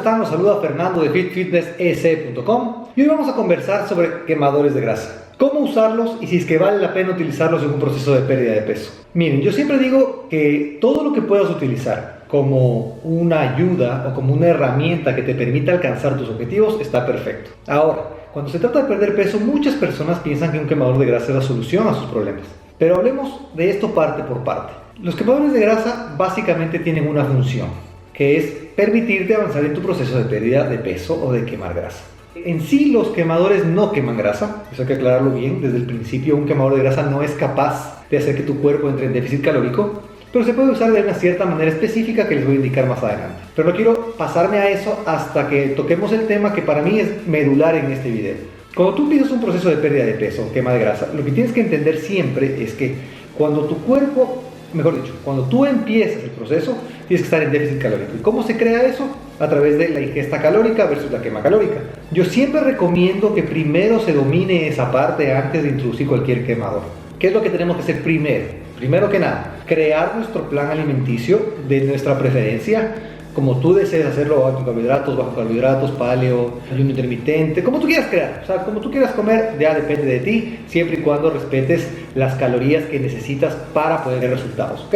están? Los saluda Fernando de fitfitnessese.com y hoy vamos a conversar sobre quemadores de grasa. Cómo usarlos y si es que vale la pena utilizarlos en un proceso de pérdida de peso. Miren, yo siempre digo que todo lo que puedas utilizar como una ayuda o como una herramienta que te permita alcanzar tus objetivos está perfecto. Ahora, cuando se trata de perder peso, muchas personas piensan que un quemador de grasa es la solución a sus problemas. Pero hablemos de esto parte por parte. Los quemadores de grasa básicamente tienen una función, que es permitirte avanzar en tu proceso de pérdida de peso o de quemar grasa. En sí, los quemadores no queman grasa, eso hay que aclararlo bien. Desde el principio, un quemador de grasa no es capaz de hacer que tu cuerpo entre en déficit calórico, pero se puede usar de una cierta manera específica que les voy a indicar más adelante. Pero no quiero pasarme a eso hasta que toquemos el tema que para mí es medular en este video. Cuando tú empiezas un proceso de pérdida de peso o quema de grasa, lo que tienes que entender siempre es que cuando tu cuerpo, mejor dicho, cuando tú empiezas el proceso, tienes que estar en déficit calórico. ¿Y cómo se crea eso? A través de la ingesta calórica versus la quema calórica. Yo siempre recomiendo que primero se domine esa parte antes de introducir cualquier quemador. ¿Qué es lo que tenemos que hacer primero? Primero que nada, crear nuestro plan alimenticio de nuestra preferencia, como tú desees hacerlo, alto carbohidratos, bajo carbohidratos, paleo, ayuno intermitente, como tú quieras crear, o sea, como tú quieras comer, ya depende de ti, siempre y cuando respetes las calorías que necesitas para poder ver resultados, ¿ok?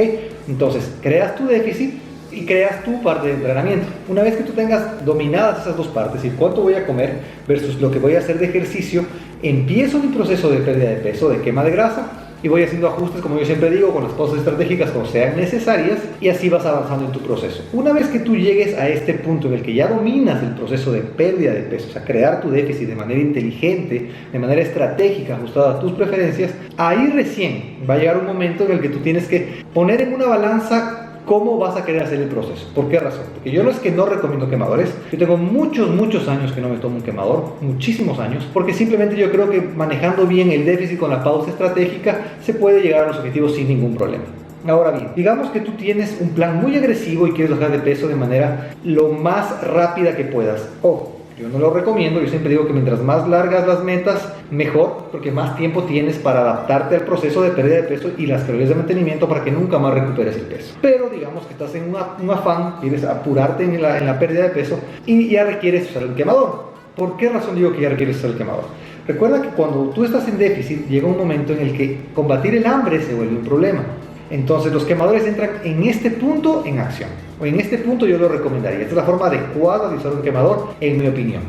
Entonces, creas tu déficit y creas tu parte de entrenamiento. Una vez que tú tengas dominadas esas dos partes, y cuánto voy a comer versus lo que voy a hacer de ejercicio, empiezo mi proceso de pérdida de peso, de quema de grasa, y voy haciendo ajustes, como yo siempre digo, con las pausas estratégicas cuando sean necesarias, y así vas avanzando en tu proceso. Una vez que tú llegues a este punto en el que ya dominas el proceso de pérdida de peso, o sea, crear tu déficit de manera inteligente, de manera estratégica, ajustada a tus preferencias, ahí recién va a llegar un momento en el que tú tienes que poner en una balanza cómo vas a querer hacer el proceso. ¿Por qué razón? Porque yo no es que no recomiendo quemadores. Yo tengo muchos años que no me tomo un quemador, muchísimos años, porque simplemente yo creo que manejando bien el déficit con la pausa estratégica se puede llegar a los objetivos sin ningún problema. Ahora bien, digamos que tú tienes un plan muy agresivo y quieres bajar de peso de manera lo más rápida que puedas. Ojo, yo no lo recomiendo, yo siempre digo que mientras más largas las metas, mejor, porque más tiempo tienes para adaptarte al proceso de pérdida de peso y las calorías de mantenimiento para que nunca más recuperes el peso. Pero digamos que estás en un afán, quieres apurarte en la pérdida de peso y ya requieres usar el quemador. ¿Por qué razón digo que ya requieres usar el quemador? Recuerda que cuando tú estás en déficit, llega un momento en el que combatir el hambre se vuelve un problema. Entonces los quemadores entran en este punto en acción. O en este punto yo lo recomendaría. Esta es la forma adecuada de usar un quemador, en mi opinión.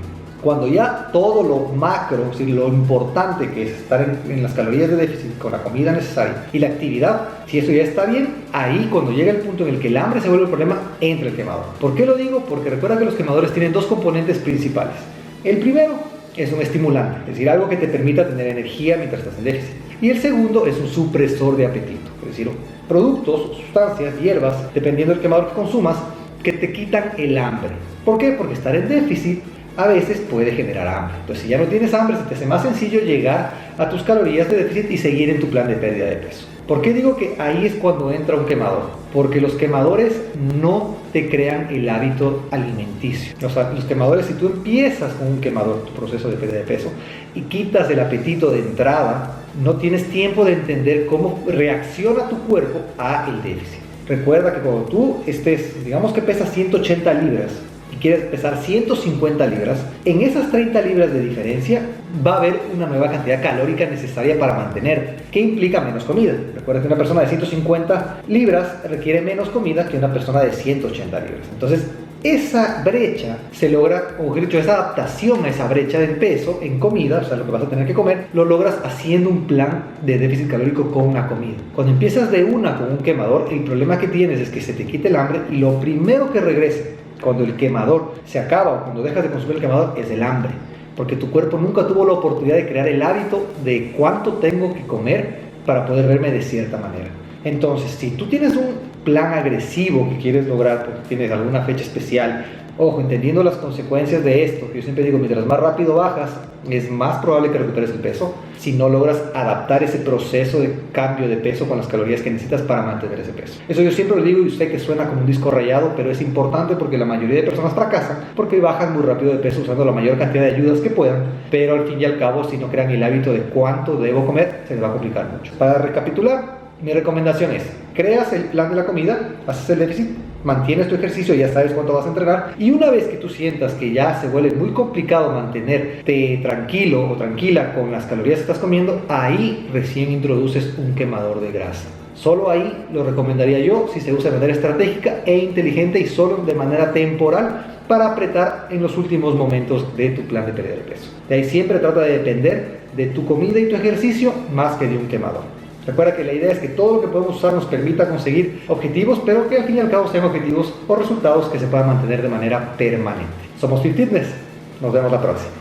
Cuando ya todo lo macro, es decir, lo importante que es estar en las calorías de déficit con la comida necesaria y la actividad, si eso ya está bien, ahí cuando llega el punto en el que el hambre se vuelve el problema, entra el quemador. ¿Por qué lo digo? Porque recuerda que los quemadores tienen dos componentes principales. El primero es un estimulante, es decir, algo que te permita tener energía mientras estás en déficit. Y el segundo es un supresor de apetito, es decir, productos, sustancias, hierbas, dependiendo del quemador que consumas, que te quitan el hambre. ¿Por qué? Porque estar en déficit a veces puede generar hambre. Entonces, si ya no tienes hambre, se te hace más sencillo llegar a tus calorías de déficit y seguir en tu plan de pérdida de peso. ¿Por qué digo que ahí es cuando entra un quemador? Porque los quemadores no te crean el hábito alimenticio. O sea, los quemadores, si tú empiezas con un quemador, tu proceso de pérdida de peso, y quitas el apetito de entrada, no tienes tiempo de entender cómo reacciona tu cuerpo a el déficit. Recuerda que cuando tú estés, digamos que pesas 180 libras, y quieres pesar 150 libras, en esas 30 libras de diferencia va a haber una nueva cantidad calórica necesaria para mantenerte, que implica menos comida. Recuerda que una persona de 150 libras requiere menos comida que una persona de 180 libras. Entonces, esa brecha se logra, o mejor dicho, esa adaptación a esa brecha del peso en comida, o sea, lo que vas a tener que comer, lo logras haciendo un plan de déficit calórico con una comida. Cuando empiezas de una con un quemador, el problema que tienes es que se te quite el hambre y lo primero que regresa cuando el quemador se acaba o cuando dejas de consumir el quemador es el hambre, porque tu cuerpo nunca tuvo la oportunidad de crear el hábito de cuánto tengo que comer para poder verme de cierta manera. Entonces, si tú tienes un plan agresivo que quieres lograr porque tienes alguna fecha especial, ojo, entendiendo las consecuencias de esto, que yo siempre digo, mientras más rápido bajas, es más probable que recuperes el peso si no logras adaptar ese proceso de cambio de peso con las calorías que necesitas para mantener ese peso. Eso yo siempre lo digo y sé que suena como un disco rayado, pero es importante porque la mayoría de personas fracasan porque bajan muy rápido de peso usando la mayor cantidad de ayudas que puedan, pero al fin y al cabo, si no crean el hábito de cuánto debo comer, se les va a complicar mucho. Para recapitular, Mi recomendación es, creas el plan de la comida, haces el déficit, mantienes tu ejercicio, ya sabes cuánto vas a entrenar, y una vez que tú sientas que ya se vuelve muy complicado mantenerte tranquilo o tranquila con las calorías que estás comiendo, ahí recién introduces un quemador de grasa. Solo ahí lo recomendaría yo si se usa de manera estratégica e inteligente y solo de manera temporal para apretar en los últimos momentos de tu plan de pérdida de peso. De ahí siempre trata de depender de tu comida y tu ejercicio más que de un quemador. Recuerda que la idea es que todo lo que podemos usar nos permita conseguir objetivos, pero que al fin y al cabo sean objetivos o resultados que se puedan mantener de manera permanente. Somos Fit Fitness. Nos vemos la próxima.